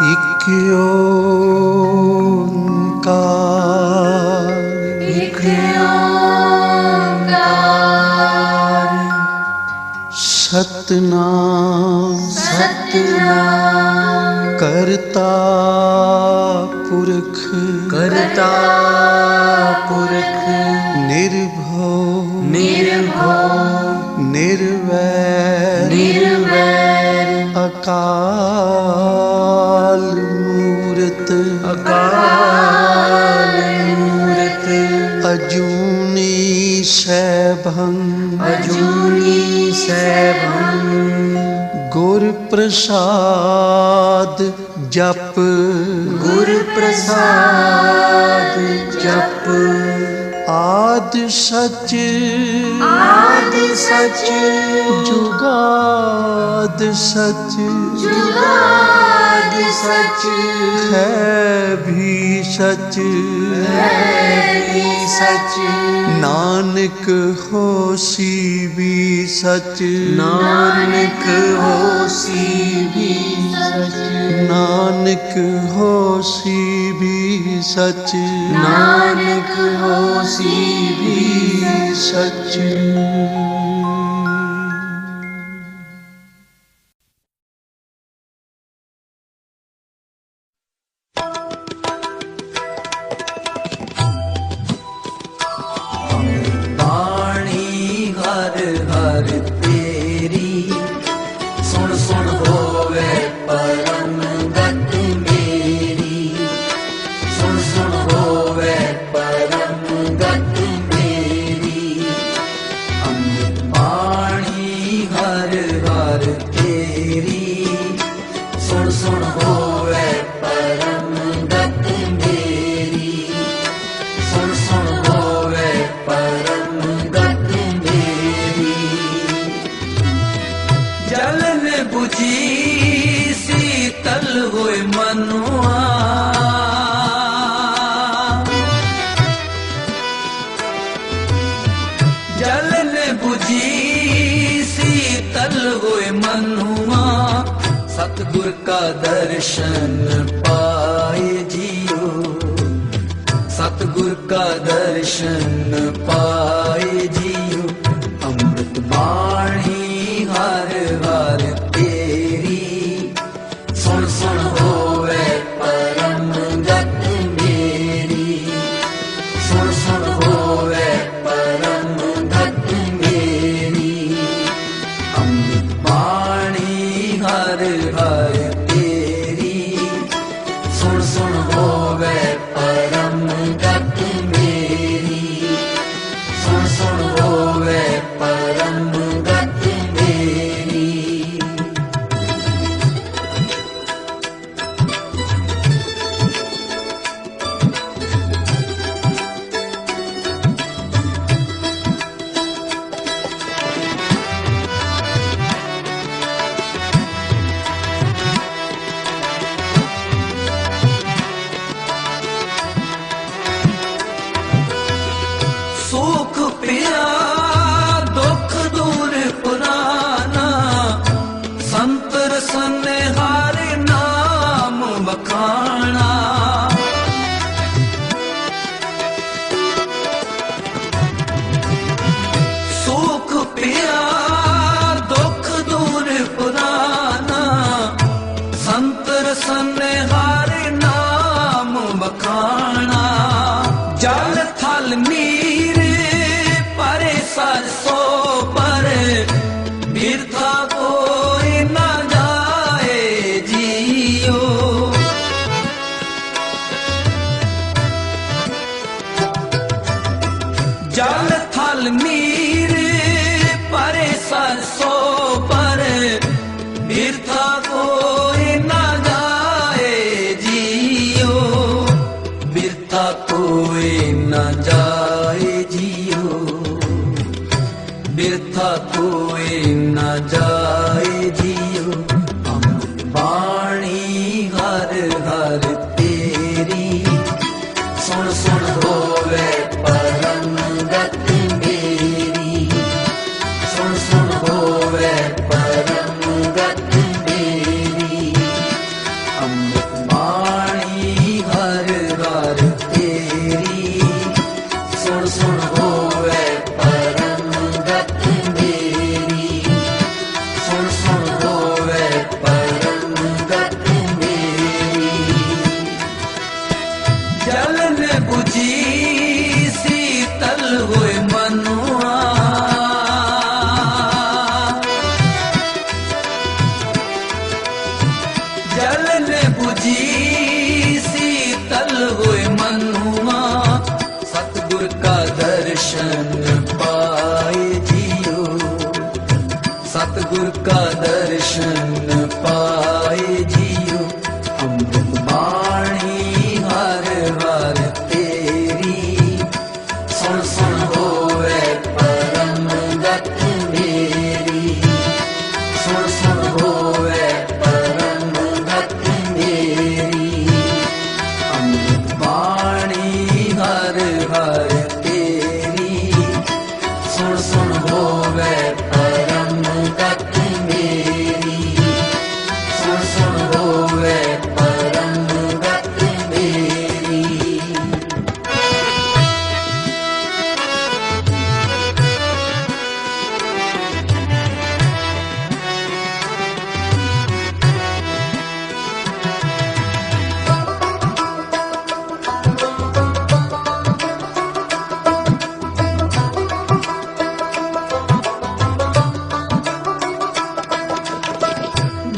ਇੱਕ ਓਂਕਾਰ ਇੱਕ ਓਂਕਾਰ ਸਤਨਾਮ ਸਤਨਾਮ ਕਰਤਾ ਪੁਰਖ ਕਰਤਾ ਪੁਰਖ ਨਿਰਭਉ ਨਿਰਭਉ ਨਿਰਵੈਰ ਨਿਰਵੈਰ ਅਕਾਲ ਮੂਰਤ ਅਕਾਲ ਮੂਰਤ ਅਜੂਨੀ ਸੈਭੰ ਅਜੂਨੀ ਸੈਭੰ ਗੁਰ ਪ੍ਰਸਾਦ ਜਪ ਗੁਰ ਪ੍ਰਸਾਦ ਜਪ ਆਦ ਸਚ ਆਦ ਸਚ ਜੁਗਾਦ ਸਚ ਜੁਗਾਦ ਸਚ ਹੈ ਵੀ ਸਚ ਹੈ ਵੀ ਸਚ ਨਾਨਕ ਹੋਸੀ ਵੀ ਸਚ ਨਾਨਕ ਹੋਸੀ ਵੀ ਸਚ ਨਾਨਕ ਹੋਸੀ ਵੀ ਸਚ ਨਾਨਕ ਹੋਸੀ ਵੀ ਸਚ सतगुर का दर्शन पाए जियो, सतगुर का दर्शन पाए जियो। अमृत बाणी हर हर तेरी सुन सुन होवे परम गत मेरी, सुन सुन होवे परम गत मेरी। अमृत बाणी हर हर तेरी सुन सुन होवे परम गत मेरी, सुन सुन होवे परम गत मेरी। सुख पिया दुख दूर पुराना, संतर सने हारे नाम बखाना। सुख पिया दुख दूर पुराना, संतर सने हारे नाम बखाना। जल थल नीर परे सरसो पर बिरथा कोई न जाए जियो। जल थल नीर परे सरसो पर बिरथा कोई न जाए जियो, बिरथा कोई न जाए जियो, बिरथा कोई न जाए जियो। अमृत बाणी हर हर तेरी सुन सुन होवे परम गत मेरी, सुन सुन होवे परम गत मेरी। अमृत बुझी शीतल हुए मनुआ सतगुर का दर्शन पाए जियो सतगुर का दर्शन पाए जियो अमृत बाणी हर हर तेरी सुन सुन होवे परम गत मेरी सुन सुन होवे परम गत मेरी अमृत बाणी हर हर तेरी सुन सुन होवे परम गत मेरी सुन सुन होवे परम गत मेरी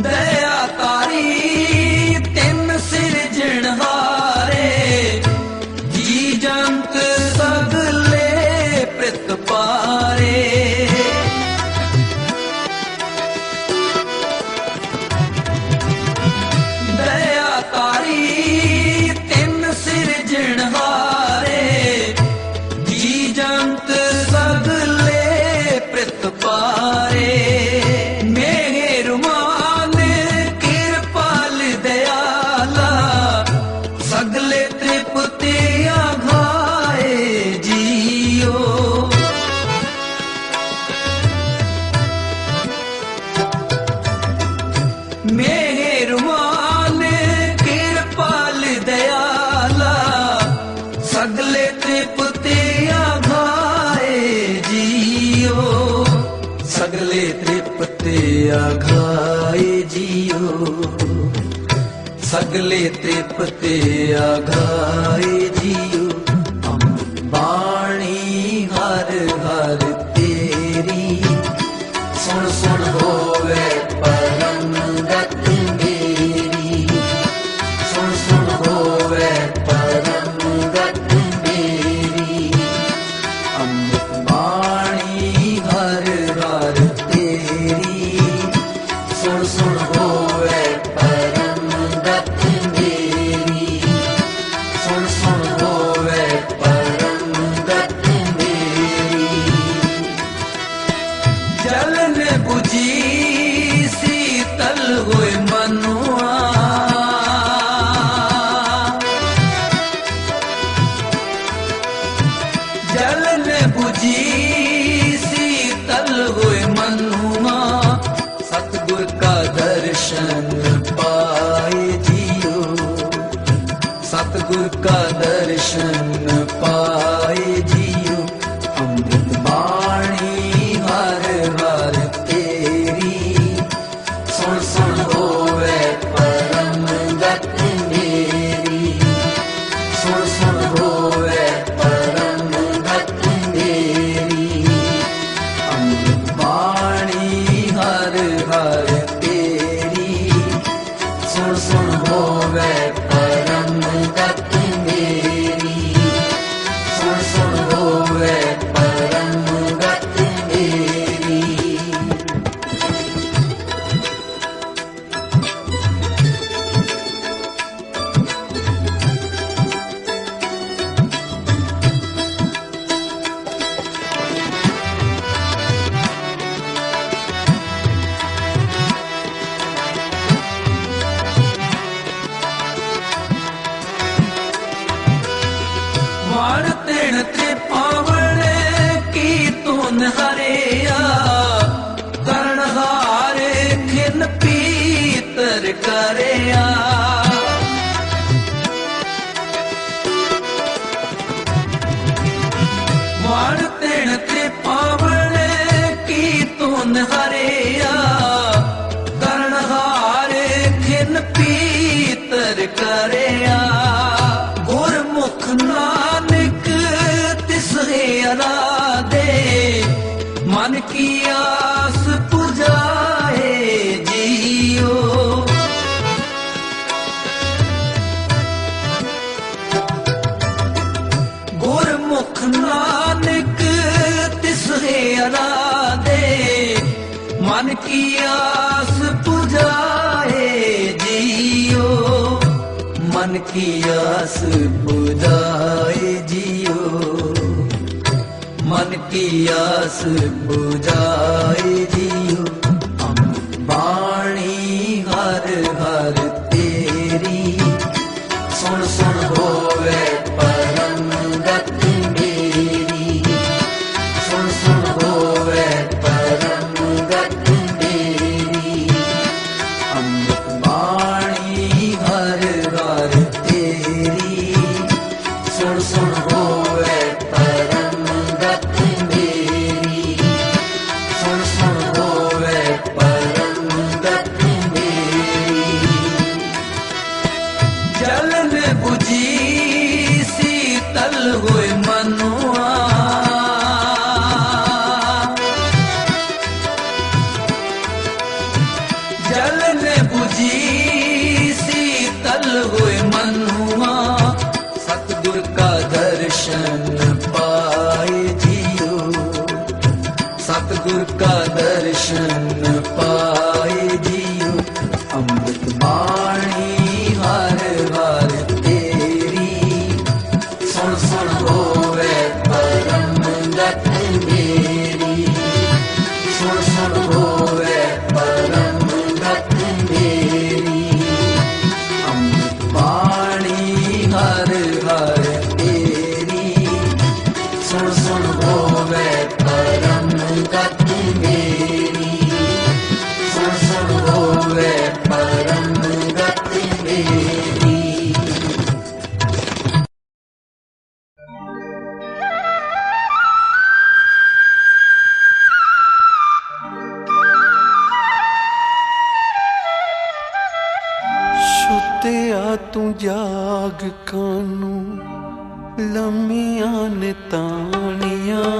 दया तारी तिन सिरजनहारे जी जंत सगले प्रित पारे दया तारी तिन सिरजनहारे जी जंत सगले प्रित पारे मेहरमान कृपाल दयाला सगले तृप्ति आघाए जियो मेहरमान कृपाल दयाला सगले तृप्ति आघाए जियो सगले तृप्ति आघाए जियो सगले तृप्ति आघाए जियो अमृत बाणी हर हर तेरी सुन सुन होवे परम गत मेरी सुन सुन होवे परम गत मेरी अमृत बाणी हर हर तेरी सुन सुन होवे परम गत मेरी सुन सुन होवे परम गत मेरी जलन बुझी शीतल हुए मनुआ जलन बुझी शीतल हुए मनुआ सतगुर का दर्शन पाए जियो सतगुर का दर्शन पाए जियो अमृत बाणी हर हर तेरी सुन सुन होवे परम गत मेरी सुन सुन होवे परम गत मेरी अमृत बाणी हर हर तेरी सुन सुन होवे परम गत मेरी सुन सुन होवे परम गत मेरी वाण तिण ते पावण की तून हरिया करण हारे खिन पीतर करिया वाण तिण ते पावण की तून हरिया करण हारे खिन पीतर करिया गुरमुख नानक तिसहे अराधे मन की आस पुजाए जियो जरा दे, मन की आस पुजाए जियो, मन की आस पुजाए जियो, मन की आस पुजाए जियो। बाणी हर हर तेरी, सुन सुन होवे परम गति मेरी, सुन सुन होवे परम गति मेरी। अमृत बाणी हर हर तेरी, सुन सुन होवे परम गति मेरी, सुन सुन होवे परम गति मेरी। जलन बुझी शीतल हुए मनुआ, जलन बुझी शीतल हुए मनुआ, सतगुर का दर्शन पाए जियो, सतगुर का दर्शन पाए जियो। अमृत बाणी हर हर तेरी, सुन सुन होवे परम गति मेरी, सुन सुन होवे परम गति मेरी। अमृत बाणी हर हर तेरी, सुन सुन होवे परम गति मेरी, सुन सुन होवे परम गति मेरी। सुत्या तू जाग कानू, लम्मियां ने तानियां।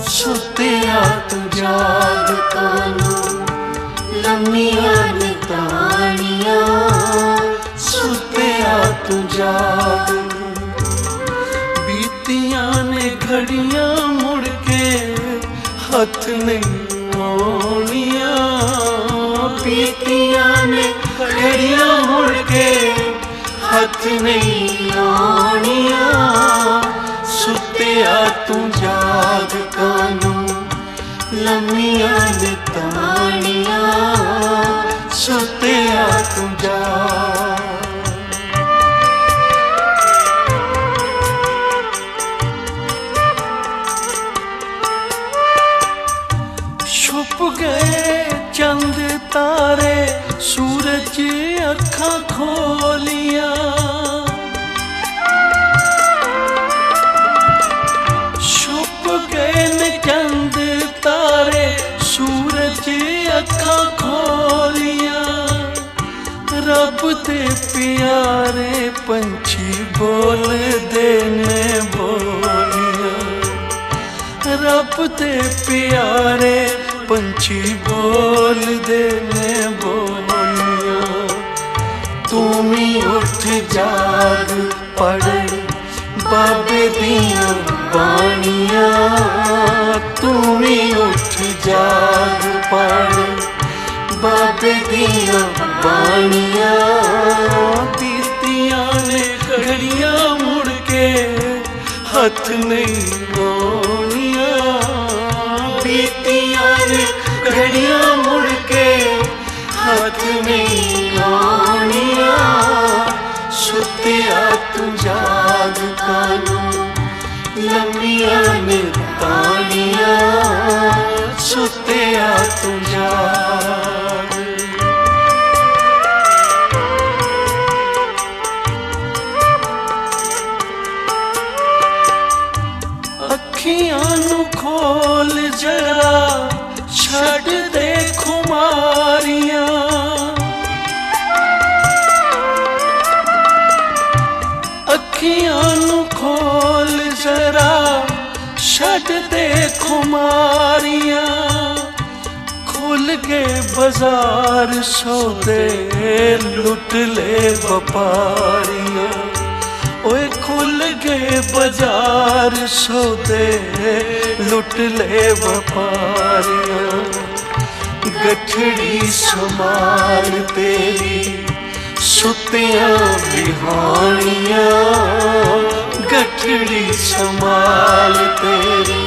सुत्या तू जाग कानू, लम्मियां ने तानियां। सुत्या तू जाग, बीतियां ने घड़ियां मुड़ के हथ नहीं आउणियां। बीतियां ने घड़ियां मुड़ के हथ नहीं आउणियां। सुत्या तू जाग कानू, लम्मियां ने तानियां। सुत्या तू जाग। छुप गए चंद तारे, सूरज अखां खोलियां। छुप गए न चंद तारे, सूरज अखां खोलियां। रब दे प्यारे पंछी बोलदे ने बोलियां। रब दे प्यारे पंछी बोलदे ने बोलियां। तू भी उठ जाग पढ़ बाबे दियां बाणियां। तू भी उठ जाग पढ़ बाबे दियां बाणियां। बीतियां ने घड़ियां मुड़ के हथ नहीं आउणियां। बीतियां ने घड़ियां मुड़ के हथ नहीं आउणियां। सुत्या तू जाग कानू, लम्मियां ने तानियां। सुत्या तू जाग। अखियां नू खोल जरा, छड़ दे खुमारियां। अखियां नू खोल जरा, छड़ दे खुमारियां। खुल गए बाजार सौदे, लुट ले व्यापारियां। ओए खुल गए बाजार सौदे लुट ले व्यापारियां गठड़ी संभाल तेरी सुतियां बिहानियां गठड़ी संभाल तेरी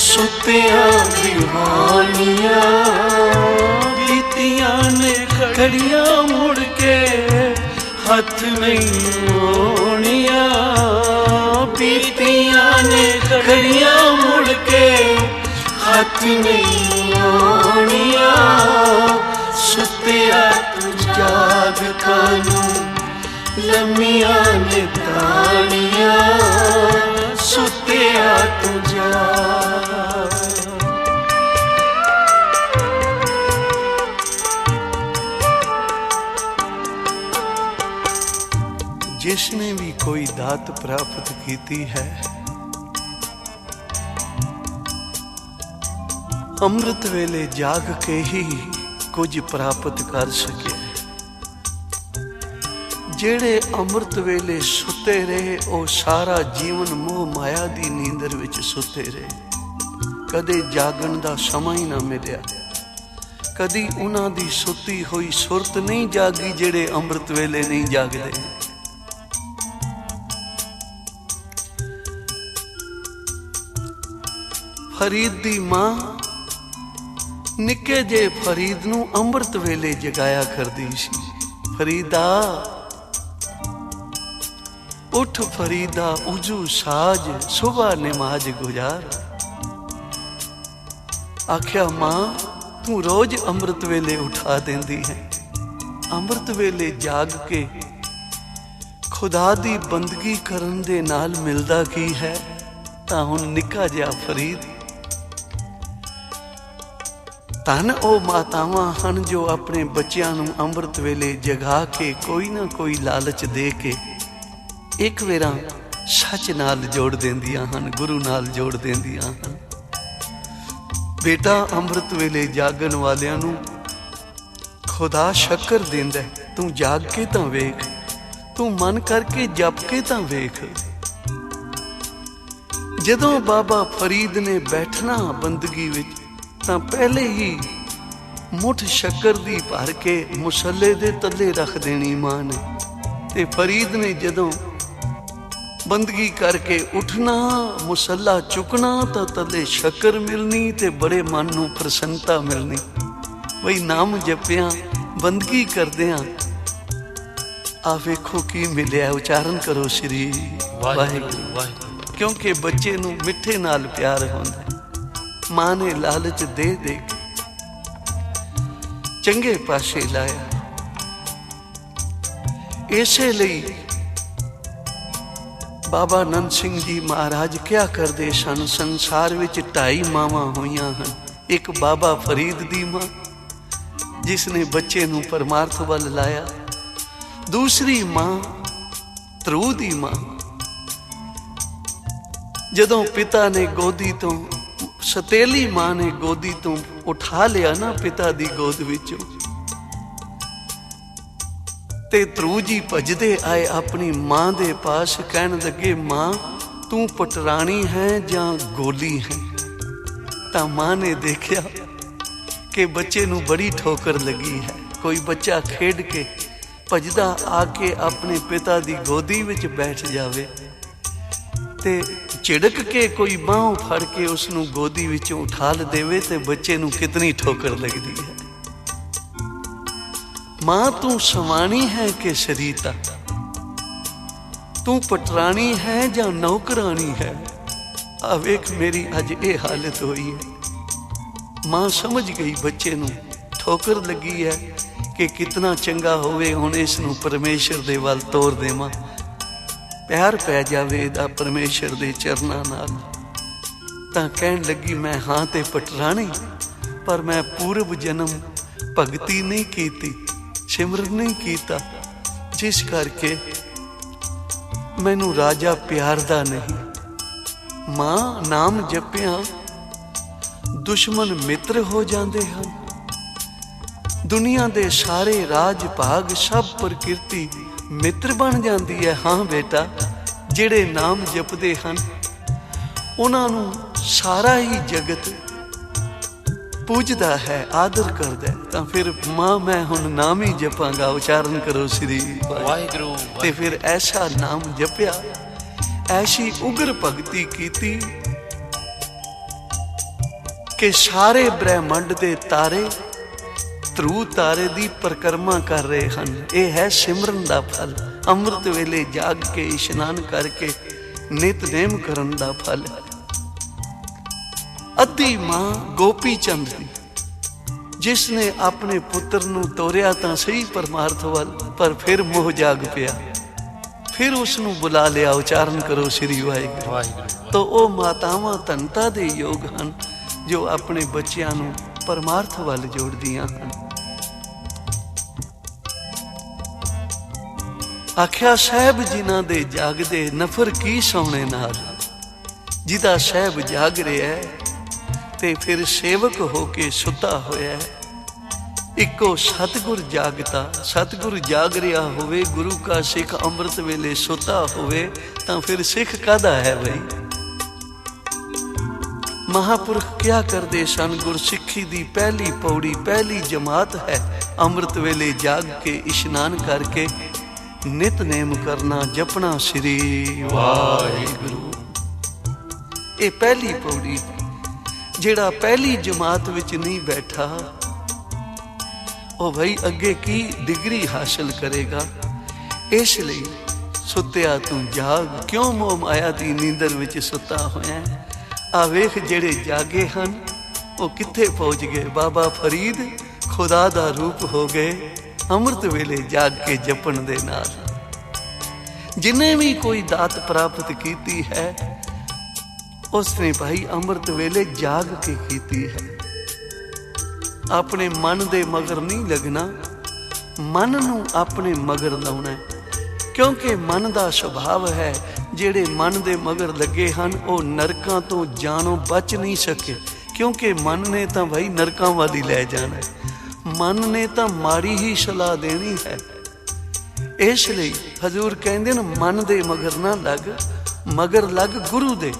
सुतियां बिहानियां बीतियां ने घड़ियां मुड़ के हथ नहीं होनियां बीतियां ने घड़ियां मुड़ के हथ नहीं होनियां सुतिया तू जाग कानू लम्मियां ने तानियां सुतिया तू जाग। जिसने भी कोई दात प्राप्त की है अमृत वेले जाग के ही कुछ प्राप्त कर सके। जेड़े अमृत वेले सुते रहे ओ सारा जीवन मोह माया दी नींदर विच सुते रहे कदे जागण दा समा ही ना मिलिया कदी उन्हां दी सुती हुई सुरत नहीं जागी जेड़े अमृत वेले नहीं जागदे। फरीद दी मां निके जे फरीद नूं अमृत वेले जगाया करदी सी। फरीदा उठ फरीदा उजू साज सुबह नमाज गुजार। आख्या मां तू रोज अमृत वेले उठा देंदी है अमृत वेले जाग के खुदा दी बंदगी करन दे नाल मिलदा की है। तां हुण निक्का जिहा फरीद धन ओ मातावां हन जो अपने बच्चों नूं अमृत वेले जगा के कोई ना कोई लालच दे के एक वेरा सच नाल जोड़ देंदियां हन गुरु नाल जोड़ देंदियां हन। बेटा अमृत वेले जागन वालियां नूं खुदा शक्कर देंदा तू जाग के तां वेख तू मन करके जप के तां वेख। जदों बाबा फरीद ने बैठना बंदगी विच तां पहले ही मुठ शक्कर दी भर के मुसल्ले दे तले रख देनी मां ने। ते फरीद ने जदों बंदगी करके उठना मुसल्ला चुकना तो तले शक्कर मिलनी ते बड़े मन नूं प्रसन्नता मिलनी। वही नाम जपिया बंदगी करदियां आ वेखो की मिलिया। उचारण करो श्री वाहिगुरू वाहिगुरू क्योंकि बच्चे नूं मिठे नाल प्यार होंदा। मां ने लालच दे दे के चंगे पासे लाया। इसे लई बाबा नंद सिंह जी महाराज क्या करते सन। संसार विच 2.5 मावां होइयां हन। एक बाबा फरीद दी मां जिसने बच्चे नूं परमार्थ वल लाया। दूसरी मां ध्रुव दी मां जदों पिता ने गोदी तो सतेली मां ने गोदी तो उठा लिया ना पिता दी गोद विचों ते ध्रुव जी भजदे आए अपनी मां दे पास कहन लगे मां तू पटरानी है जां गोली है। तां मां ने देखा कि बच्चे नूं बड़ी ठोकर लगी है। कोई बच्चा खेड के भजदा आके अपने पिता दी गोदी विच बैठ जावे ते झिड़क के कोई बाहों फड़ के उसनूं गोदी विचों उठा देवे ते बच्चे नूं कितनी ठोकर लगदी है। मां तू सवानी है कि शरीता तू पटरानी है जां नौकरानी है। आ वेख मेरी अज ये हालत हुई है। मां समझ गई बच्चे नूं ठोकर लगी है कि कितना चंगा होवे हुण इस नूं परमेश्वर दे वल तोर देवां। प्यार पै जावे दा परमेश्वर दे चरनां नाल। तां कहण लगी मैं हां ते पटरानी पर मैं पूर्व जन्म भगती नहीं कीती सिमरन नहीं कीता जिस करके मैनू राजा प्यारदा नहीं। मां नाम जपिया दुश्मन मित्र हो जाते हैं। दुनिया दे सारे राज भाग सब प्रकृति ਮਿੱਤਰ ਬਣ ਜਾਂਦੀ ਹੈ। ਹਾਂ ਬੇਟਾ, ਜਿਹੜੇ ਨਾਮ ਜਪਦੇ ਹਨ ਉਹਨਾਂ ਨੂੰ ਸਾਰਾ ਹੀ ਜਗਤ ਪੂਜਦਾ ਹੈ, ਆਦਰ ਕਰਦਾ ਹੈ। ਤਾਂ ਫਿਰ ਮਾਂ ਮੈਂ ਹੁਣ ਨਾਮ ਹੀ ਜਪਾਂਗਾ, ਉਚਾਰਨ ਕਰੋ ਸ੍ਰੀ ਵਾਹਿਗੁਰੂ। ਤੇ ਫਿਰ ਐਸਾ ਨਾਮ ਜਪਿਆ, ਐਸੀ ਉਗਰ ਭਗਤੀ ਕੀਤੀ ਕਿ ਸਾਰੇ ਬ੍ਰਹਿਮੰਡ ਦੇ ਤਾਰੇ ਧਰੂ ਤਾਰੇ ਦੀ ਪਰਿਕਰਮਾ ਕਰ ਰਹੇ ਹਨ। ਇਹ ਹੈ ਸਿਮਰਨ ਦਾ ਫਲ। ਅੰਮ੍ਰਿਤ ਵੇਲੇ ਜਾਗ ਕੇ ਇਸ਼ਨਾਨ ਕਰਕੇ ਨਿਤਨੇਮ ਕਰਨ ਦਾ ਫਲ ਹੈ। ਅੱਧੀ ਮਾਂ ਗੋਪੀ ਚੰਦ ਦੀ, ਜਿਸ ਨੇ ਆਪਣੇ ਪੁੱਤਰ ਨੂੰ ਤੋਰਿਆ ਤਾਂ ਸਹੀ ਪਰਮਾਰਥ ਵੱਲ, ਪਰ ਫਿਰ ਮੋਹ ਜਾਗ ਪਿਆ। ਫਿਰ ਉਸ ਨੂੰ ਬੁਲਾ ਲਿਆ, ਉਚਾਰਨ ਕਰੋ ਸ੍ਰੀ ਵਾਹਿਗੁਰੂ। ਵਾਹਿਗੁਰੂ। ਤਾਂ ਉਹ ਮਾਤਾਵਾਂ ਧਨਤਾ ਦੇ ਯੋਗ ਹਨ ਜੋ ਆਪਣੇ ਬੱਚਿਆਂ ਨੂੰ ਪਰਮਾਰਥ ਵੱਲ ਜੋੜਦੀਆਂ ਹਨ। ਆਖਿਆ ਸਾਹਿਬ ਜਿਨ੍ਹਾਂ ਦੇ ਜਾਗਦੇ ਨਫਰ ਕੀ ਸੋਹਣੇ ਨਾਲ, ਜਿਹਦਾ ਸਾਹਿਬ ਜਾਗ ਰਿਹਾ ਹੈ ਤੇ ਫਿਰ ਸੇਵਕ ਹੋ ਕੇ ਸੁੱਤਾ ਹੋਇਆ ਹੈ। ਇੱਕੋ ਸਤਿਗੁਰ ਜਾਗਤਾ, ਸਤਿਗੁਰ ਜਾਗ ਰਿਹਾ ਹੋਵੇ, ਗੁਰੂ ਕਾ ਸਿੱਖ ਅੰਮ੍ਰਿਤ ਵੇਲੇ ਸੁੱਤਾ ਹੋਵੇ, ਤਾਂ ਫਿਰ ਸਿੱਖ ਕਾਹਦਾ ਹੈ ਬਈ। ਮਹਾਂਪੁਰਖ ਕਿਆ ਕਰਦੇ ਸਨ? ਗੁਰਸਿੱਖੀ ਦੀ ਪਹਿਲੀ ਪੌੜੀ, ਪਹਿਲੀ ਜਮਾਤ ਹੈ ਅੰਮ੍ਰਿਤ ਵੇਲੇ ਜਾਗ ਕੇ ਇਸ਼ਨਾਨ ਕਰਕੇ ਨਿਤਨੇਮ ਕਰਨਾ, ਜਪਣਾ ਸ੍ਰੀ ਵਾਹਿਗੁਰੂ। ਇਹ ਪਹਿਲੀ ਪੌੜੀ। ਜਿਹੜਾ ਪਹਿਲੀ ਜਮਾਤ ਵਿੱਚ ਨਹੀਂ ਬੈਠਾ ਉਹ ਭਾਈ ਅੱਗੇ ਕੀ ਡਿਗਰੀ ਹਾਸਲ ਕਰੇਗਾ। ਇਸ ਲਈ ਸੁੱਤਿਆ ਤੂੰ ਜਾਗ, ਕਿਉਂ ਮੋਹ ਮਾਇਆ ਦੀ ਨੀਂਦਰ ਵਿੱਚ ਸੁੱਤਾ ਹੋਇਆ। ਆ ਵੇਖ ਜਿਹੜੇ ਜਾਗੇ ਹਨ ਉਹ ਕਿੱਥੇ ਪਹੁੰਚ ਗਏ। ਬਾਬਾ ਫਰੀਦ ਖੁਦਾ ਦਾ ਰੂਪ ਹੋ ਗਏ ਅੰਮ੍ਰਿਤ ਵੇਲੇ ਜਾਗ ਕੇ ਜਪਣ ਦੇ ਨਾਲ। ਜਿਨੇ ਵੀ ਕੋਈ ਦਾਤ ਪ੍ਰਾਪਤ ਕੀਤੀ ਹੈ ਉਸਨੇ ਭਾਈ ਅੰਮ੍ਰਿਤ ਵੇਲੇ ਜਾਗ ਕੇ ਕੀਤੀ ਹੈ। ਆਪਣੇ ਮਨ ਦੇ ਮਗਰ ਨਹੀਂ ਲੱਗਣਾ, ਮਨ ਨੂੰ ਆਪਣੇ ਮਗਰ ਲਾਉਣਾ, ਕਿਉਂਕਿ ਮਨ ਦਾ ਸੁਭਾਵ ਹੈ ਜਿਹੜੇ ਮਨ ਦੇ ਮਗਰ ਲੱਗੇ ਹਨ ਉਹ ਨਰਕਾਂ ਤੋਂ ਜਾਨੋਂ ਬਚ ਨਹੀਂ ਸਕੇ, ਕਿਉਂਕਿ ਮਨ ਨੇ ਤਾਂ ਭਾਈ ਨਰਕਾਂ ਵੱਲ ਹੀ ਲੈ ਜਾਣਾ, ਮਨ ਨੇ ਤਾਂ ਮਾੜੀ ਹੀ ਸਲਾਹ ਦੇਣੀ ਹੈ। ਇਸ ਲਈ ਹਜ਼ੂਰ ਕਹਿੰਦੇ ਨੇ ਮਨ ਦੇ ਮਗਰ ਨਾ ਲੱਗ, ਮਗਰ ਲੱਗ ਗੁਰੂ ਦੇ,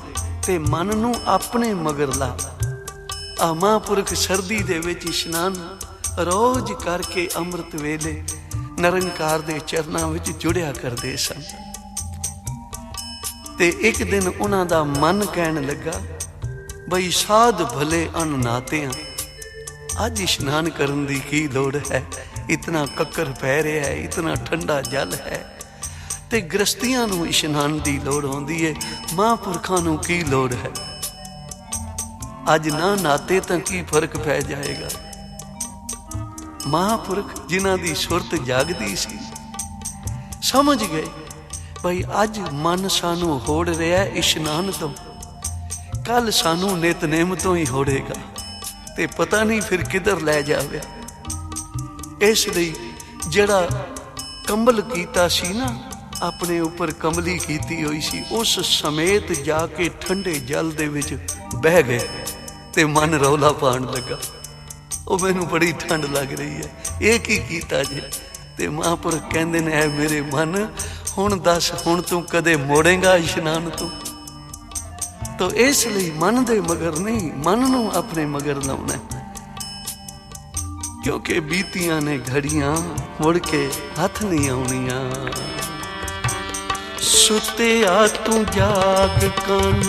ਤੇ ਮਨ ਨੂੰ ਆਪਣੇ ਮਗਰ ਲਾ। ਆ ਮਹਾਂਪੁਰਖ ਸਰਦੀ ਦੇ ਵਿੱਚ ਇਸ਼ਨਾਨ ਰੋਜ਼ ਕਰਕੇ ਅੰਮ੍ਰਿਤ ਵੇਲੇ ਨਿਰੰਕਾਰ ਦੇ ਚਰਨਾਂ ਵਿੱਚ ਜੁੜਿਆ ਕਰਦੇ ਸਨ। ਤੇ ਇੱਕ ਦਿਨ ਉਹਨਾਂ ਦਾ ਮਨ ਕਹਿਣ ਲੱਗਾ ਬਈ ਸਾਧ ਭਲੇ ਅਨਨਾਤਿਆਂ, ਅੱਜ ਇਸ਼ਨਾਨ ਕਰਨ ਦੀ ਕੀ ਲੋੜ ਹੈ, ਇਤਨਾ ਕੱਕਰ ਪੈ ਰਿਹਾ ਹੈ, ਇਤਨਾ ਠੰਡਾ ਜਲ ਹੈ, ਤੇ ਗ੍ਰਸਤੀਆਂ ਨੂੰ ਇਸ਼ਨਾਨ ਦੀ ਲੋੜ ਹੁੰਦੀ ਹੈ, ਮਹਾਂਪੁਰਖਾਂ ਨੂੰ ਕੀ ਲੋੜ ਹੈ। ਅੱਜ ਨਾ ਨਾਤੇ ਤਾਂ ਕੀ ਫਰਕ ਪੈ ਜਾਏਗਾ। ਮਹਾਂਪੁਰਖ ਜਿਨ੍ਹਾਂ ਦੀ ਸੁਰਤ ਜਾਗਦੀ ਸੀ ਸਮਝ ਗਏ ਬਈ ਅੱਜ ਮਨ ਸਾਨੂੰ ਹੋੜ ਰਿਹਾ ਇਸ਼ਨਾਨ ਤੋਂ, ਕੱਲ ਸਾਨੂੰ ਨਿਤਨੇਮ ਤੋਂ ਹੀ ਹੋੜੇਗਾ, ਤੇ ਪਤਾ ਨਹੀਂ ਫਿਰ ਕਿੱਧਰ ਲੈ ਜਾਵੇ। ਇਸ ਲਈ ਜਿਹੜਾ ਕੰਬਲ ਕੀਤਾ ਸੀ ਨਾ, ਆਪਣੇ ਉੱਪਰ ਕੰਬਲੀ ਕੀਤੀ ਹੋਈ ਸੀ, ਉਸ ਸਮੇਤ ਜਾ ਕੇ ਠੰਡੇ ਜਲ ਦੇ ਵਿੱਚ ਬਹਿ ਗਏ ਤੇ ਮਨ ਰੌਲਾ ਪਾਉਣ ਲੱਗਾ, ਉਹ ਮੈਨੂੰ ਬੜੀ ਠੰਡ ਲੱਗ ਰਹੀ ਹੈ, ਇਹ ਕੀ ਕੀਤਾ ਜੇ। ਤੇ ਮਹਾਂਪੁਰਖ ਕਹਿੰਦੇ ਨੇ ਐ ਮੇਰੇ ਮਨ, ਹੁਣ ਦੱਸ, ਹੁਣ ਤੂੰ ਕਦੇ ਮੋੜੇਗਾ ਇਸ਼ਨਾਨ ਤੋਂ। ਤਾਂ ਇਸ ਲਈ ਮਨ ਦੇ ਮਗਰ ਨਹੀਂ, ਮਨ ਨੂੰ ਆਪਣੇ ਮਗਰ ਲਾਉਣਾ, ਕਿਉਂਕਿ ਬੀਤੀਆਂ ਨੇ ਘੜੀਆਂ ਮੁੜ ਕੇ ਹੱਥ ਨਹੀਂ ਆਉਣੀਆਂ। ਸੁੱਤਿਆ ਤੂੰ ਜਾਗ ਕੰਨ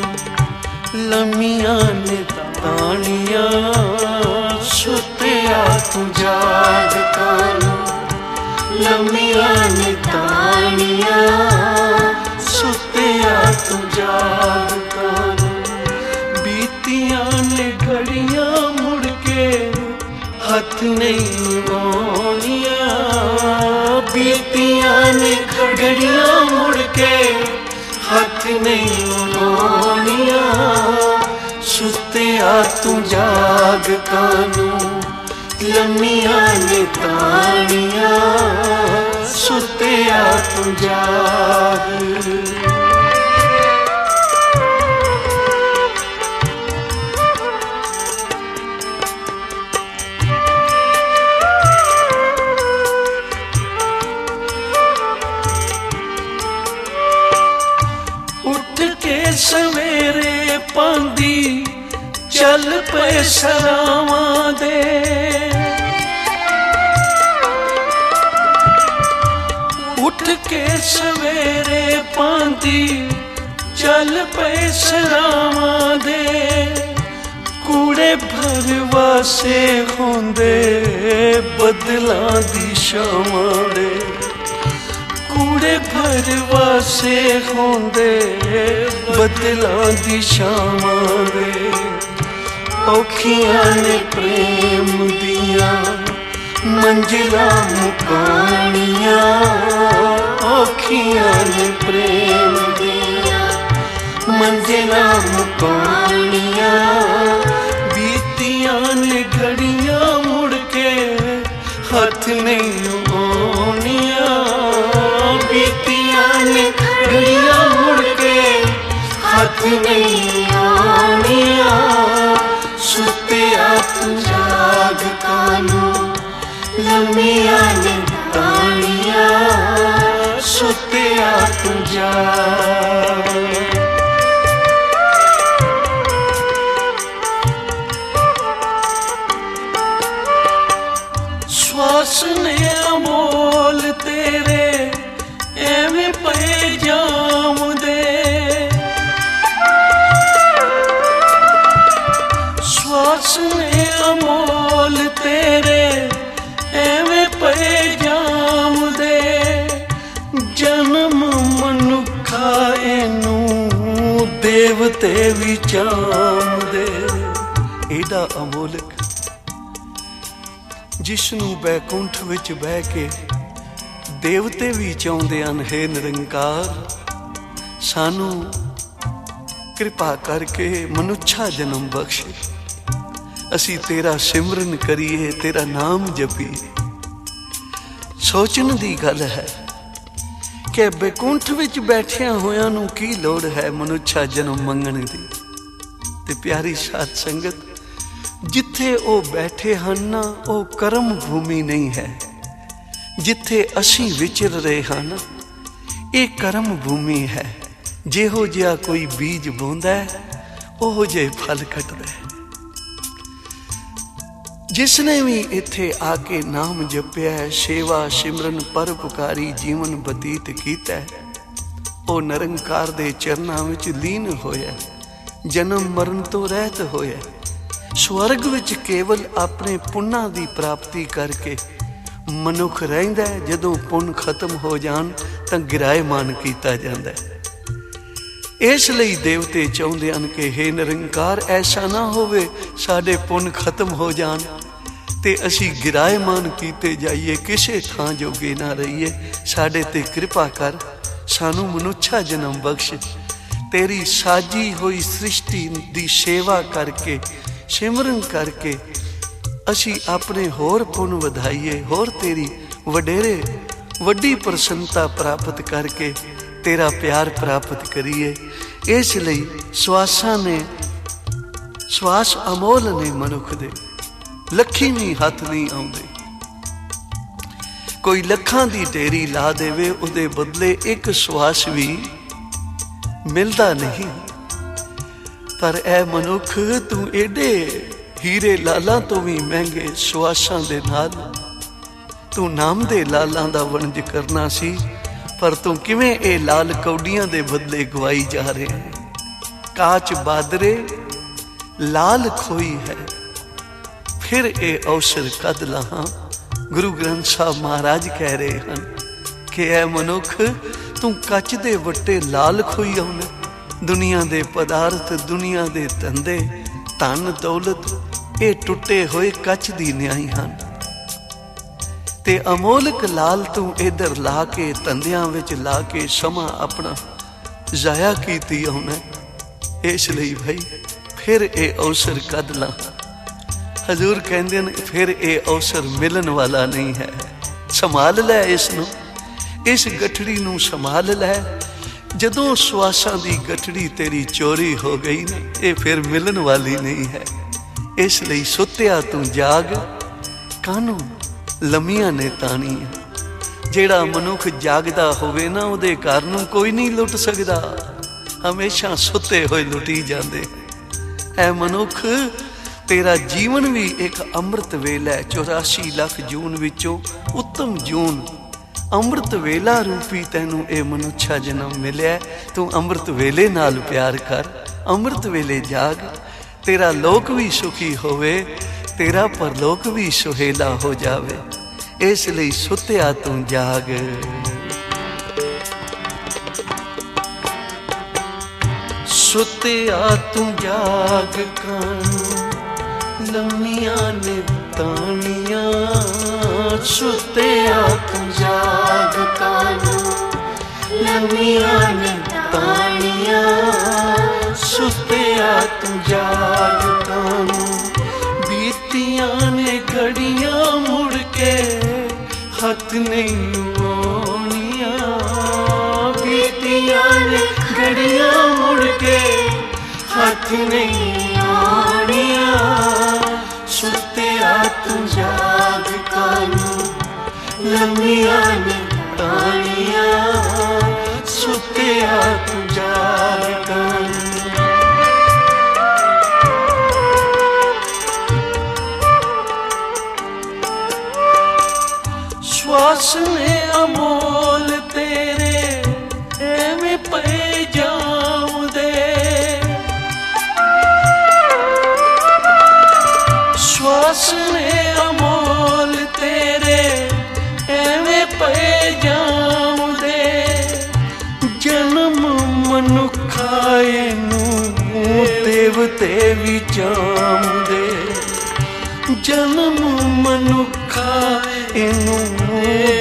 ਲੰਮੀਆਂ ਨੇ ਤਾਣੀਆਂ, ਸੁੱਤਿਆ ਤੂੰ ਜਾਗ ਕੰਨ ਲੰਮੀਆਂ ਨੇ ਤਾਣੀਆਂ, ਸੁੱਤਿਆ ਤੂੰ ਜਾਗ ਕੰਨ ਬੀਤੀਆਂ ਨੇ ਘੜੀਆਂ ਮੁੜ ਕੇ ਹੱਥ ਨਹੀਂ ਆਉਣੀਆਂ, ਬੀਤੀਆਂ ਨੇ ਘੜੀਆਂ ਮੁੜ ਕੇ ਹੱਥ ਨਹੀਂ ਆਉਣੀਆਂ। ਸੁੱਤਿਆ ਤੂੰ ਜਾਗ ਕਾਨੂੰ ਲੰਮੀਆਂ ਨੇ ਤਾਣੀਆਂ, ਸੁੱਤਿਆ ਤੂੰ ਜਾਗ। पांदी चल पे सरावां दे। उठ के सवेरे पांदी चल पे सरावां दे। कूड़े भरवा से होंदे बदलां दी छावां दे। कूड़े भरवा से होंदे बदलां दी छावां दे। औखियां ने प्रेम दियां मंजिलां मुकाणियां। औखियां ने प्रेम दियां मंजिलां मुकाणियां। बीतियां ने घड़ियां मुड़ के हथ नहीं आउणियां। बीतियां ने घड़ियां मुड़ के हथ नहीं आउणियां। सुत्तिया तू जाग कानू लम्मियां ने ताणियां। सुत्तिया तू जाग। श्वास ने अमोल तेरे एवें पे जाम दे। श्वास ने अमोल तेरे एवें पे जाम दे। जन्म मनुखा एनू देवते भी चाम दे। एडा अमोलक जिसनू बैकुंठ विच बह के देवते भी चाहुंदे हन। हे निरंकार सानू कृपा करके मनुष्या जन्म बख्श। असी तेरा सिमरन करिए तेरा नाम जपीए। सोचण दी गल है कि बैकुंठ विच बैठिया होया नू की लोड़ है मनुष्या जन्म मंगण दी। ते प्यारी साध संगत जिथे ओ बैठे हन ना ओ कर्म भूमि नहीं है। जिथे असी विचर रहे हैं ना ये कर्म भूमि है। जेहो जिहा कोई बीज बोंदा है ओहो जे फल कटदा है। जिसने भी इत्थे आके नाम जपिया है सेवा सिमरन परोपकारी जीवन बतीत कीता है ओ निरंकार दे चरनां विच लीन होया। जन्म मरण तो रहत होया। स्वर्ग विच केवल अपने पुन्ना दी प्राप्ति करके मनुख रहिंदा है। जदों पुन खत्म हो जान तां गिराएमान कीता जांदा है। इसलिए देवते चाहुंदे हन कि हे निरंकार ऐसा ना होवे साडे पुन खत्म हो जान ते असी गिराएमान कीते जाइए किसे थां जोगे ना रहिए। साडे ते कृपा कर सानू मनुष्या जन्म बख्श। तेरी साजी हुई सृष्टि दी सेवा करके सिमरन करके असी अपने होर पुन वधाइए। होर तेरी वडेरे वड्डी प्रसन्नता प्राप्त करके तेरा प्यार प्राप्त करिए। इसलिए श्वासा ने श्वास अमोल ने मनुख दे लखी भी हथ नहीं आउंदे। कोई लखां दी ढेरी ला देवे उहदे बदले एक श्वास भी मिलदा नहीं। पर ए मनुख तू एडे हीरे लालां तो भी महंगे श्वासां दे नाल तू नाम दे लालां दा वणज करना सी। पर तू किवें ए लाल कौडियां दे बदले गवाई जा रहे हैं। काच बादरे लाल खोई है फिर ए अवसर कद लहां। गुरु ग्रंथ साहब महाराज कह रहे हैं कि ए मनुख तू कच दे वट्टे लाल खोई आउना। दुनिया दे पदार्थ दुनिया दे धंधे धन दौलत ये टुटे हुए कच दी न्याई हन। ते अमोलक लाल तू इधर ला के धंधियां विच ला के समा अपना जाया कीती आउना। इसलिए भाई फिर ये अवसर कद ला। हजूर कहंदे ने फिर ये अवसर मिलन वाला नहीं है। संभाल लै इसनू, इस गठड़ी नू संभाल लै। जदों श्वासां दी गठड़ी तेरी चोरी हो गई ना ये फिर मिलन वाली नहीं है। इसलिए सुत्तिया तू जाग कानू लम्मियां ने ताणियां। जेड़ा मनुख जागदा होवे ना उहदे घर नूं कोई नहीं लुट सकदा। हमेशा सुते होए लुटी जांदे। ਐ ਮਨੁੱਖ, ਤੇਰਾ ਜੀਵਨ ਵੀ ਇੱਕ ਅੰਮ੍ਰਿਤ ਵੇਲਾ ਹੈ। 84 ਲੱਖ ਜੂਨ ਵਿੱਚੋਂ ਉੱਤਮ ਜੂਨ ਅੰਮ੍ਰਿਤ ਵੇਲਾ ਰੂਪੀ ਤੈਨੂੰ ਇਹ ਮਨੁੱਖਾ ਜਨਮ ਮਿਲਿਆ। ਤੂੰ ਅੰਮ੍ਰਿਤ ਵੇਲੇ ਨਾਲ ਪਿਆਰ ਕਰ, ਅੰਮ੍ਰਿਤ ਵੇਲੇ ਜਾਗ, ਤੇਰਾ ਲੋਕ ਵੀ ਸੁਖੀ ਹੋਵੇ, ਤੇਰਾ ਪਰਲੋਕ ਵੀ ਸੁਹੇਲਾ ਹੋ ਜਾਵੇ। ਇਸ ਲਈ ਸੁੱਤਿਆ ਤੂੰ ਜਾਗ। ਸੁੱਤਿਆ ਤੂੰ ਜਾਗ, ਕਾਨੂੰ ਲੰਮੀਆਂ ਨੇ ਤਾਣੀਆਂ। ਸੁੱਤਿਆ ਤੂੰ ਜਾਗ, ਕਾਨੂੰ ਲੰਮੀਆਂ ਨੇ ਤਾਣੀਆਂ। ਸੁੱਤਿਆ ਤੂੰ ਜਾਗ, ਕਾਨੂੰ ਬੀਤੀਆਂ ਨੇ ਘੜੀਆਂ, ਮੁੜ ਕੇ ਹੱਥ ਨਹੀਂ ਆਉਣੀਆਂ। ਬੀਤੀਆਂ ਨੇ ਘੜੀਆਂ, ਮੁੜ ਕੇ ਹੱਥ ਨਹੀਂ ਆਉਣੀਆਂ। ਸੁੱਤਿਆ ਤੂੰ ਜਾਗ, ਕਾਨੂੰ ਲੰਮੀਆਂ ਨੇ ਤਾਣੀਆਂ। ਸੁੱਤਿਆ ਤੂੰ ਜਾਗ, ਕਾਨੂੰ ਸਵਾਸ ਨੇ ਅਮੋਲ ਤੇਰੇ ਐਵੇਂ ਪਏ ਜਾਉਂਦੇ। ਸਵਾਸ ਨੇ ਅਮੋਲ ਤੇਰੇ ਐਵੇਂ ਪਏ ਜਾਉਂਦੇ। ਜਨਮ ਮਨੁੱਖਾ ਇਹਨੂੰ ਦੇਵਤੇ ਵੀ ਚਾਹੁੰਦੇ। ਜਨਮ ਮਨੁੱਖਾ ਇਹਨੂੰ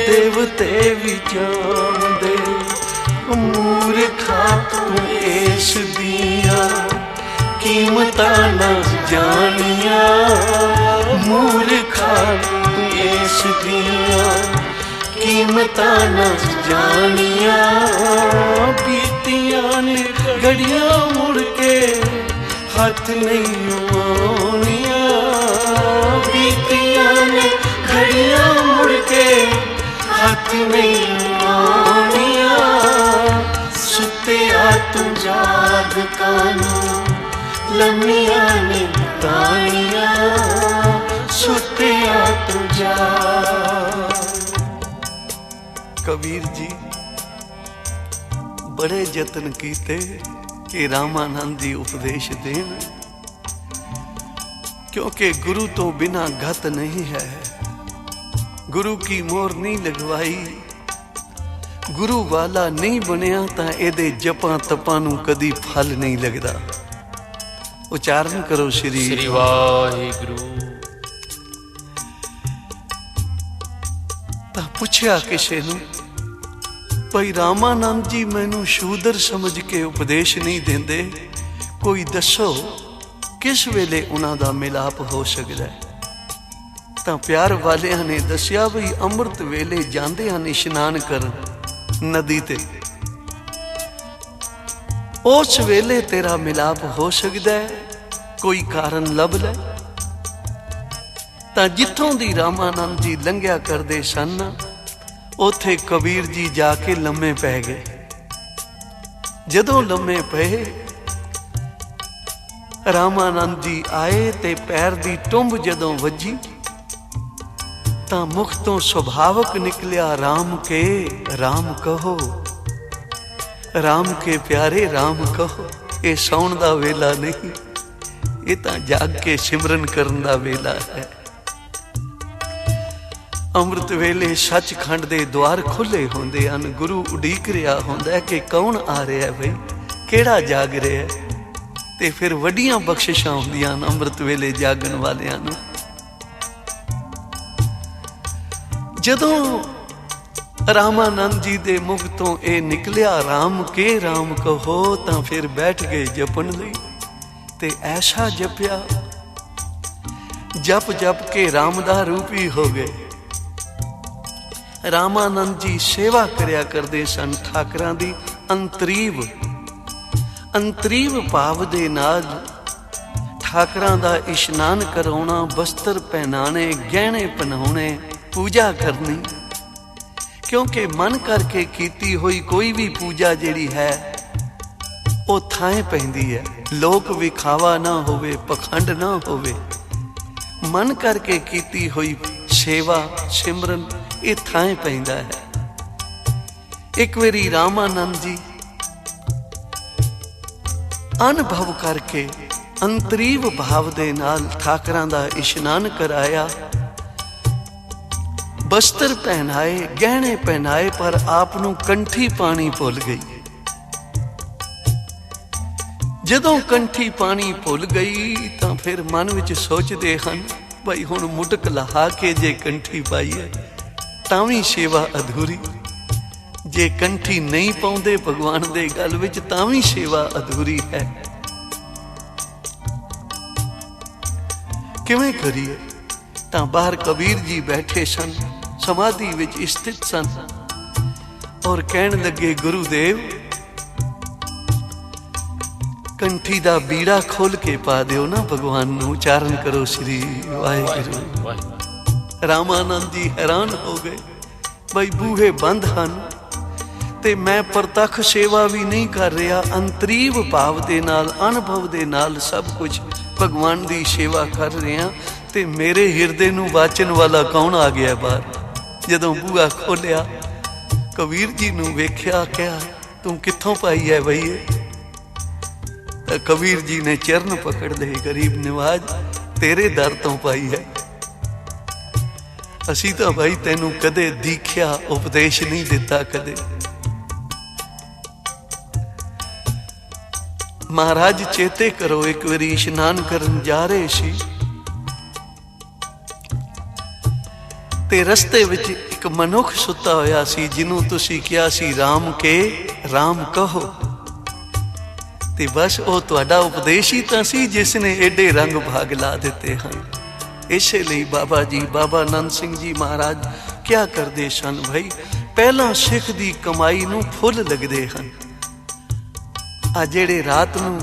ਦੇਵਤੇ ਵੀ ਚਾਹੁੰਦੇ। ਮੂਰਖਾ ਤੂੰ ਇਸ ਦੀਆਂ ਕੀਮਤਾਂ ਨਾ ਜਾਣੀਆਂ। ਮੂਰਖਾ ਤੂੰ ਇਸ ਦੀਆਂ ਕੀਮਤਾਂ ਨਾ ਜਾਣੀਆਂ। ਬੀਤੀਆਂ ਨੇ ਘੜੀਆਂ, ਮੁੜ ਕੇ ਹੱਥ ਨਹੀਂ ਆਉਣੀਆਂ। ਬੀਤੀਆਂ ਨੇ ਘੜੀਆਂ, ਮੁੜ ਕੇ ਹੱਥ ਨਹੀਂ ਆਉਣੀਆਂ। ਸੁੱਤਿਆ ਤੂੰ ਜਾਗ, ਕਾਨੂੰ ਲੰਮੀਆਂ ਨੇ ਤਾਣੀਆਂ। ਸੁੱਤਿਆ ਤੂੰ ਜਾਗ। ਕਬੀਰ ਜੀ ਬੜੇ ਯਤਨ ਕੀਤੇ ਕਿ ਰਾਮਾਨੰਦ ਜੀ ਉਪਦੇਸ਼ ਦੇਣ, क्योंकि गुरु तो बिना गत नहीं है। गुरु की मोहर नहीं लगवाई, गुरु वाला नहीं बनया तां एदे जपां तपां नूं कदी फल नहीं लगदा। उचारण करो श्री वाहिगुरु। तां पुछया किसे नूं, भाई रामानंद जी मैनूं शूदर समझ के उपदेश नहीं देंदे, कोई दसो किस वेले उन्हां दा मिलाप हो सकदा है। तां प्यार वालियां ने दसिया बई अमृत वेले जांदे हन इशनान करन नदी ते, उस वेले तेरा मिलाप हो सकदा है, कोई कारण लभ ले। तां जिथों दी रामानंद जी लंघिया करदे सन, उथे कबीर जी जाके लम्मे पै गए। जदों लम्मे पए, रामानंद जी आए ते पैर दी टुंब जदों वजी, तां मुख तो सुभावक निकलिया राम के राम कहो। राम के प्यारे राम कहो। ये सौण दा वेला नहीं, ये तां जाग के सिमरन करन दा वेला है। अमृत वेले सचखंड दे द्वार खुले होंदे हन। गुरु उडीक रिहा होंदा है कि कौन आ रहा है, बई केड़ा जाग रहा है। ते फिर वड्डियां बख्शिशां हुंदियां न अमृत वेले जागण वालियां नूं। जदों रामानंद जी दे मुख तो ये निकलिया राम के राम कहो, तां फिर बैठ गए जपन लई। ते ऐसा जपिया, जप जप के रामदा रूपी हो गए। रामानंद जी सेवा करया करदे सन ठाकरां दी। अंतरीव अंतरीव भाव दे नाल ठाकरां दा इशनान कराउणा, बस्तर पहनाने, गहने पहनाउणे, पूजा करनी। क्योंकि मन करके कीती हुई कोई भी पूजा जिहड़ी है वो थाएं पैंदी है, लोक विखावा ना होवे, पखंड ना होवे, मन करके कीती हुई सेवा सिमरन ये थां पैंदा है। एक बारी रामानंद जी अनुभव करके अंतरीव भाव दे नाल ठाकरां दा इशनान कराया, बस्तर पहनाए, गहने पहनाए, पर आप नूं कंठी पानी भुल गई। जदों कंठी पानी भुल गई तां फिर मन विच सोचदे हन भाई हुण मुटक लहा के जे कंठी पाई है तां भी सेवा अधूरी, जे कंठी नहीं पाउंदे भगवान दे गल विच तां भी सेवा अधूरी है। किवें करिए? तां बाहर कबीर जी बैठे सन, समाधि विच स्थित सन और कहण लगे, गुरुदेव कंठी दा बीड़ा खोल के पा दिओ ना भगवान नूं, उचारण करो श्री वाहिगुरू। रामानंद जी हैरान हो गए, भाई बूहे बंद हन ते मैं प्रतख सेवा भी नहीं कर रहा, अंतरीव भाव दे नाल अनुभव दे नाल सब कुछ भगवान दी सेवा कर रहा, ते मेरे हिरदे नूं वाचन वाला कौन आ गया बाहर। जदों बूहा खोलिया कबीर जी नूं वेख्या, क्या तू कित्थों पाई है बई? कबीर जी ने चरण पकड़ ले, गरीब निवाज तेरे दर तो पाई है, असी तो भाई तेनू कदे दीख्या उपदेश नहीं दिता कदे। महाराज चेते करो, एक बारी इशनान करन जा रहे सी ते रस्ते विच एक मनुख सुता होया सी, जिन्हों तुसी किया सी राम के राम कहो, ते बस वो तुहाडा उपदेश ही तां सी जिसने एडे रंग भाग ला दिते हैं। इसे लिए बाबा जी, बाबा आनंद सिंह जी महाराज क्या करते सन भाई, पहला सिख दी कमाई नूं फुल लगदे हन। आ जेड़े रात नूं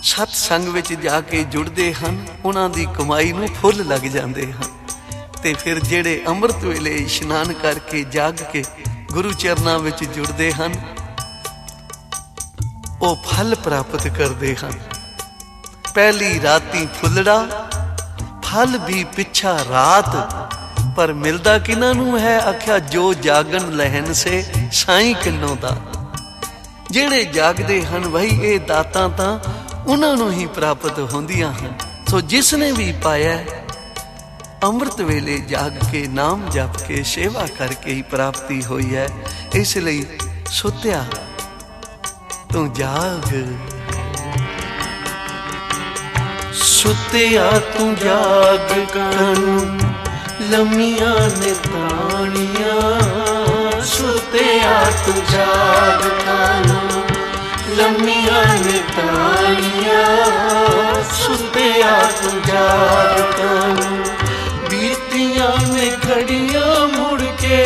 सतसंग विच जाके जुड़दे हन उन्हां दी कमाई नूं फुल लग जांदे हन, ते फिर जेड़े अमृत वेले इशनान करके जाग के गुरु चरनां विच जुड़दे हन वो फल प्राप्त करते हैं। पहली राती फुलड़ा, फल भी पिछा रात, पर मिलता किन्हां नूं है? आख्या जो जागन लहन से साईं किन्नों दा। जेड़े जागदे हन भाई ये दातां तां उन्हां नूं ही प्राप्त होंदियां हन। सो जिसने भी पाया अमृत वेले जाग के नाम जप के सेवा करके ही प्राप्ति हुई है। इसलिए सुत्या तू जाग, सुत्या तू जाग, कानू लम्मियां ने तानियां, सुत्या तू जाग, कानू लम्मियां ने तानियां, सुत्या तू जाग, कानू बीतियां ने घड़ियां मुड़ के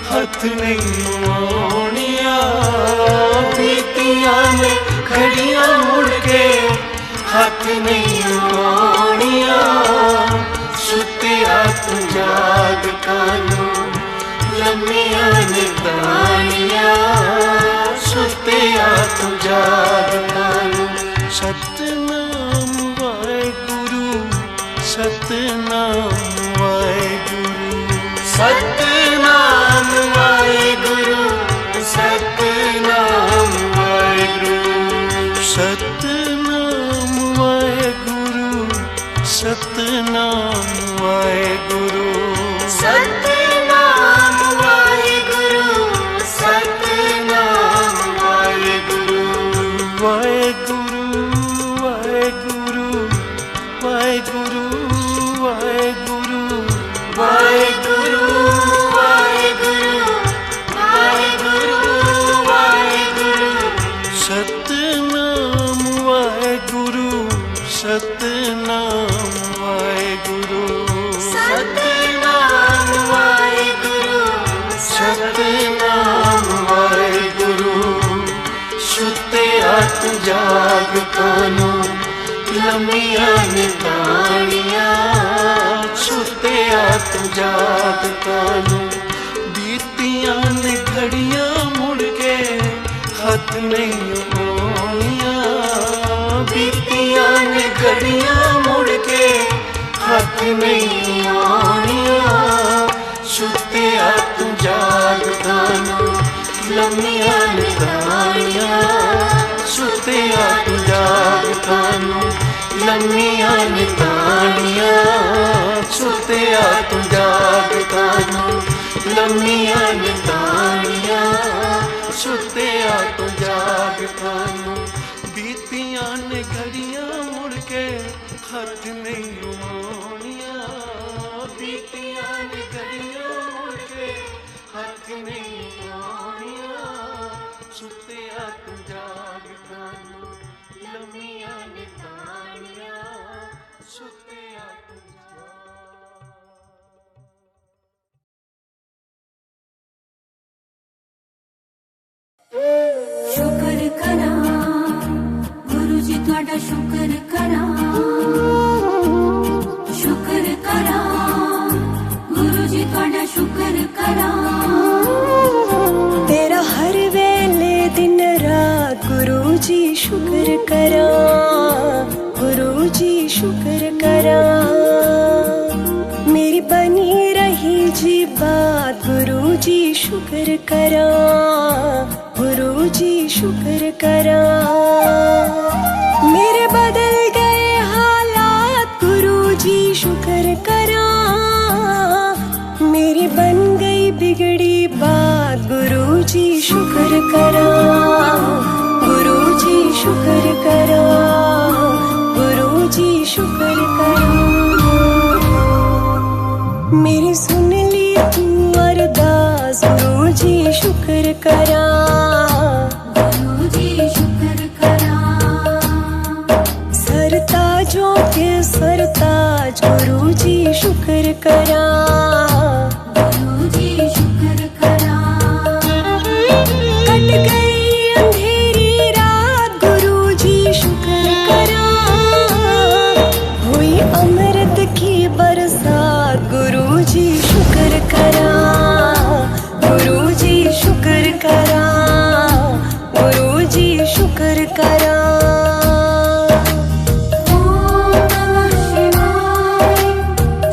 हथ नहीं आउणियां, बीतियां ने घड़ियां मुड़ के हथ नहीं आउणियां, सुत्या तू जाग, कानू लम्मियां ने तानियां, सुत्या तू जाग, कानू। सतनाम वाहेगुरु, सतनाम वाहेगुरु, सतनाम वाहेगुरु, सतनाम वाहेगुरु, सतनाम वाहेगुरु, सतनाम वाहेगुरु, सतनाम वाहेगुरु, सतनाम वाहेगुरु, वाहेगुरु वाहेगुरु वाहेगुरु वाहेगुरु वाहेगुरु वाहेगुरु वाहेगुरु, सतनाम वाहेगुरु, सतनाम वाहेगुरु, सतनाम वाहेगुरु, सतनाम वाहेगुरु, सुत्या तू जाग, कानू लम्मियां ने तानियां, सुत्या तू जाग, कानू बीतियां ने घड़ियां मुड़ के हथ नहीं आउणियां, घड़ियां मुड़ के हथ नहीं आनिया सुत्तिया तू जागदा नू लम्मियां निदानियां सुत्तिया तू जागदा नू लम्मियां निदानियां सुत्तिया तू जागदा नू लम्मियां निदानियां सुत्तिया तू जागदा नू बीतियां ने घड़ियां मुड़ के हथ नहीं आनियां बीतियां ने घड़ियां मुड़ के हथ नहीं आनियां सुत्तिया तू जागदा नू लम्मियां निदानियां सुत्तिया तू शुक्र करा गुरु जी तुहाडा शुक्र करा शुक्र करा गुरु जी तुहाडा शुक्र करा तेरा हर वेले दिन रात गुरु जी शुक्र करा गुरु जी शुक्र करा मेरी बनी रही जी बात गुरु जी शुक्र करा गुरु जी शुक्र करा मेरे बदल गए हालात गुरु जी शुक्र करा मेरी बन गई बिगड़ी बात गुरु जी शुक्र करा गुरु जी शुक्र करा गुरु जी शुक्र करा मेरी सुन ली तू अरदास गुरु जी शुक्र करा गुरु जी शुक्र करा सरताजों के सरताज गुरु जी शुक्र करा गुरु जी शुक्र करा कट गई अंधेरी रात गुरु जी शुक्र करा हुई अमृत की बरसात गुरु जी शुक्र करा गुरु जी शुक्र करा गुरु जी शुक्र करा ओम नमः शिवाय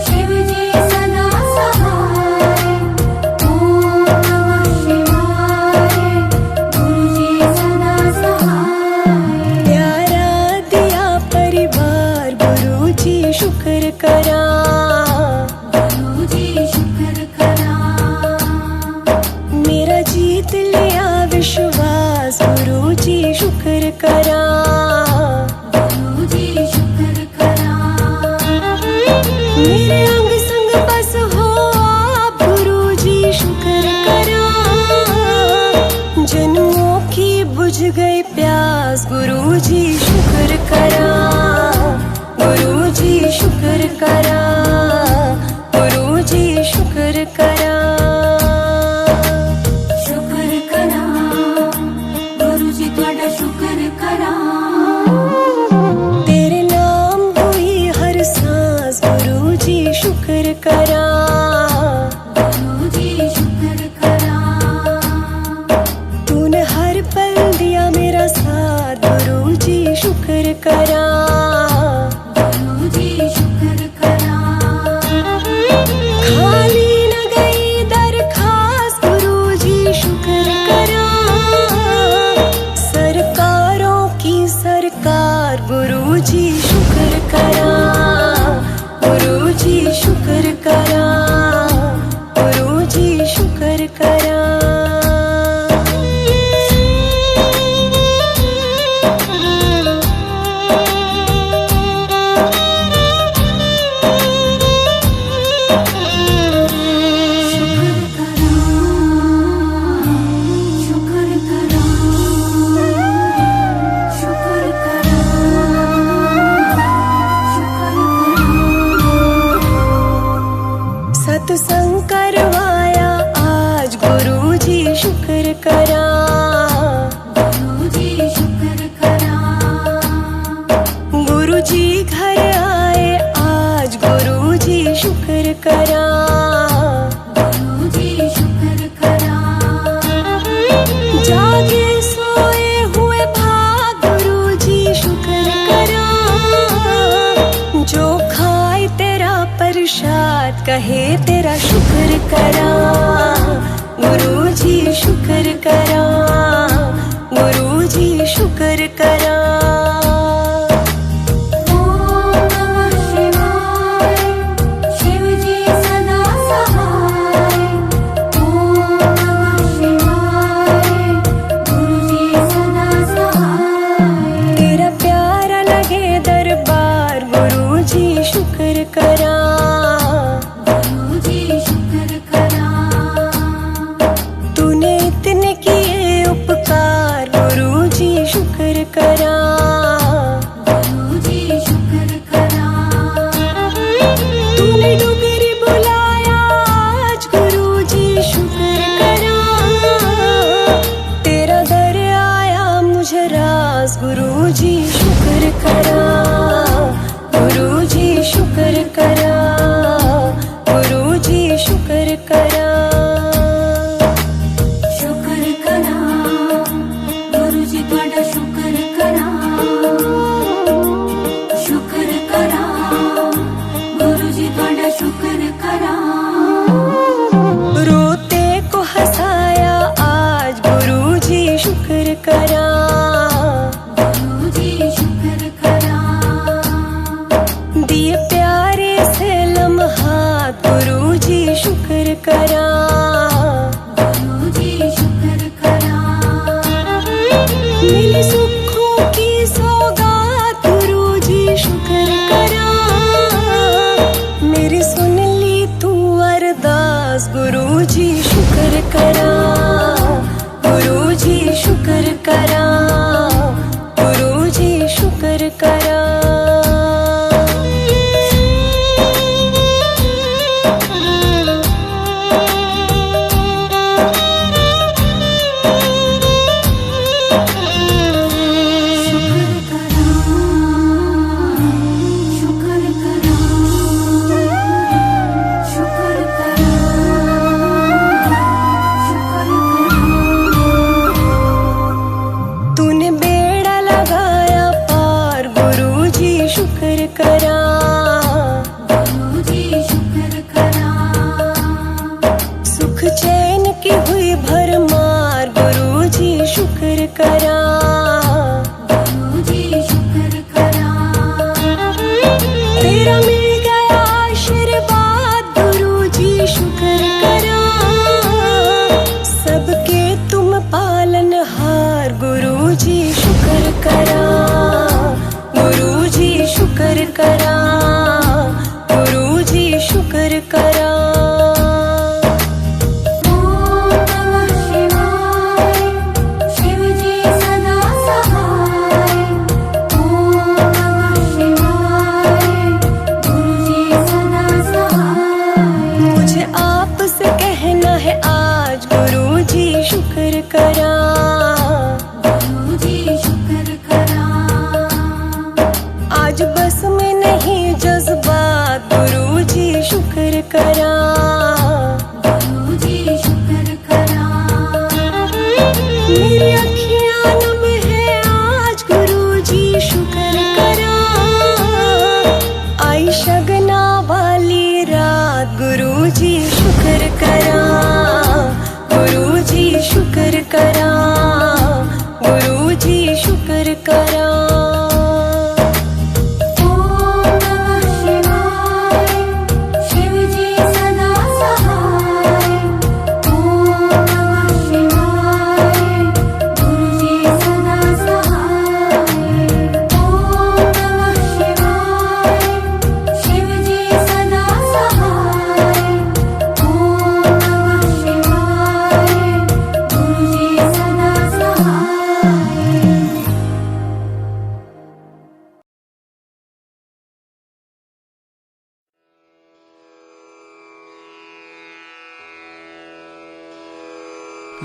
शिव जी सदा सहाय ओम नमः शिवाय गुरु जी सदा सहाय प्यारा दिया परिवार गुरु जी शुक्र करा गुरु जी शुक्र करा मेरा जीत लिया विश्वास गुरु जी शुक्र करा गुरु जी शुक्र करा मेरे अंग संग बस हो आप गुरु जी शुक्र करा जन्मों की बुझ गई प्यास गुरु जी शुक्र करा गुरु जी शुक्र करा गुरु जी शुक्र करा शुक्र करा गुरु जी तुहाडा शुक्र करा तेरे नाम हुई हर सांस गुरु जी शुक्र करा गुरु जी शुक्र करा तूने हर पल दिया मेरा साथ गुरु जी शुक्र करा गुरु जी शुक्र करा खाली न गई दरखास्त गुरु जी शुक्र करा सरकारों की सरकार गुरु जी शुक्र करा गुरु जी शुक्र करा गुरु जी शुक्र करा कहे तेरा शुक्र करा, गुरु जी शुक्र करा, गुरु जी शुक्र करा।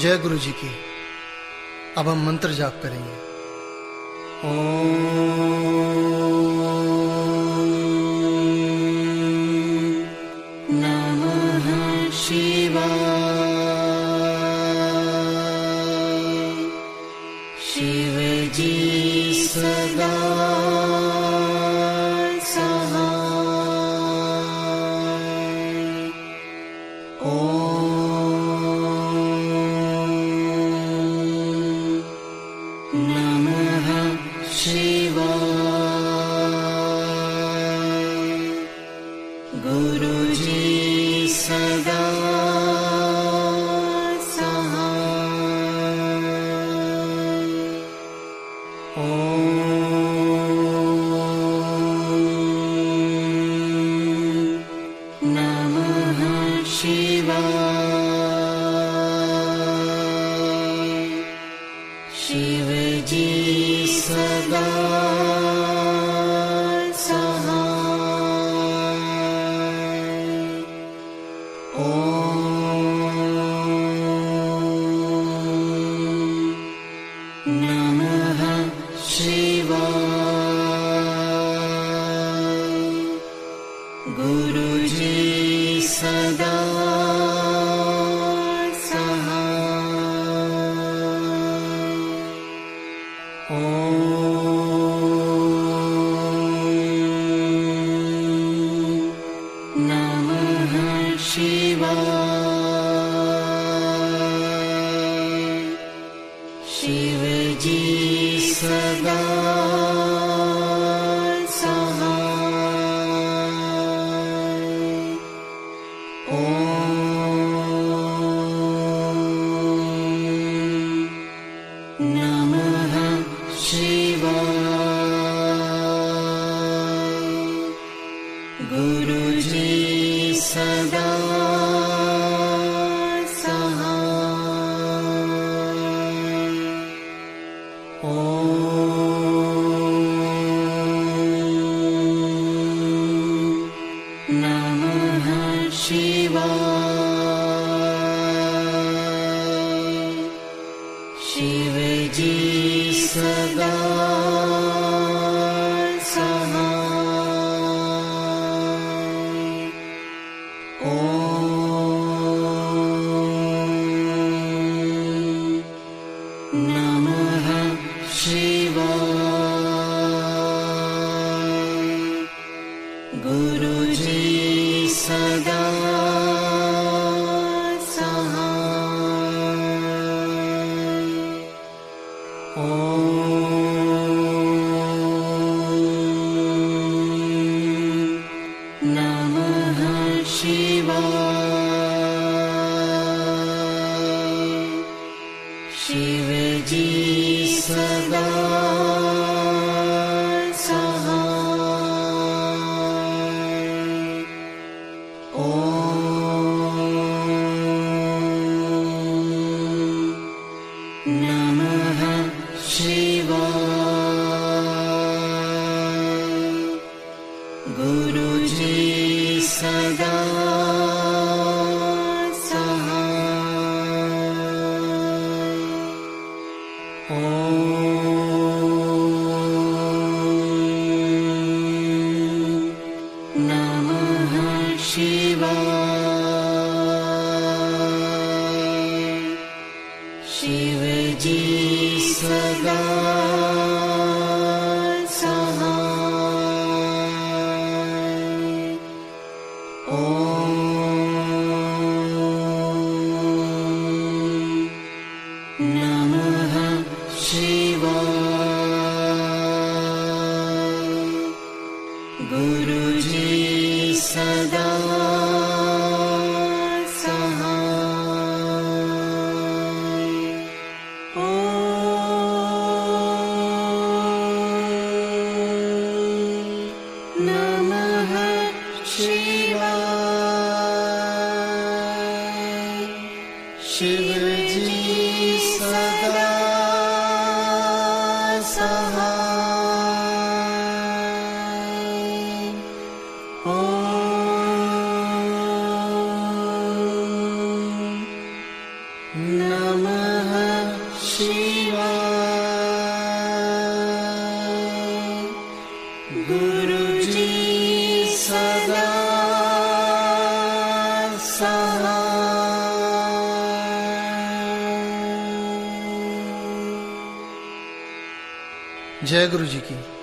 जय गुरु जी की। अब हम मंत्र जाप करेंगे। नमः शिवाय। शिव जी सदा सहाय। नमः शिवाय। गुरुजी सदा शिवजी सदा सहाय। ॐ नमः शिवाय। गुरुजी सदा शिवजी सदा सहाय। ॐ नमः शिवाय। गुरुजी सदा शिवजी सदा सहाय। ॐ नमः शिवाय। गुरुजी सदा शिवजी सदा सहाय। ॐ नमः शिवाय। गुरुजी सदा शिवजी सदा सहाय। ॐ नमः शिवाय। गुरुजी सदा शिवजी सदा सहाय। ॐ नमः शिवाय। गुरुजी सदा जय गुरु जी की।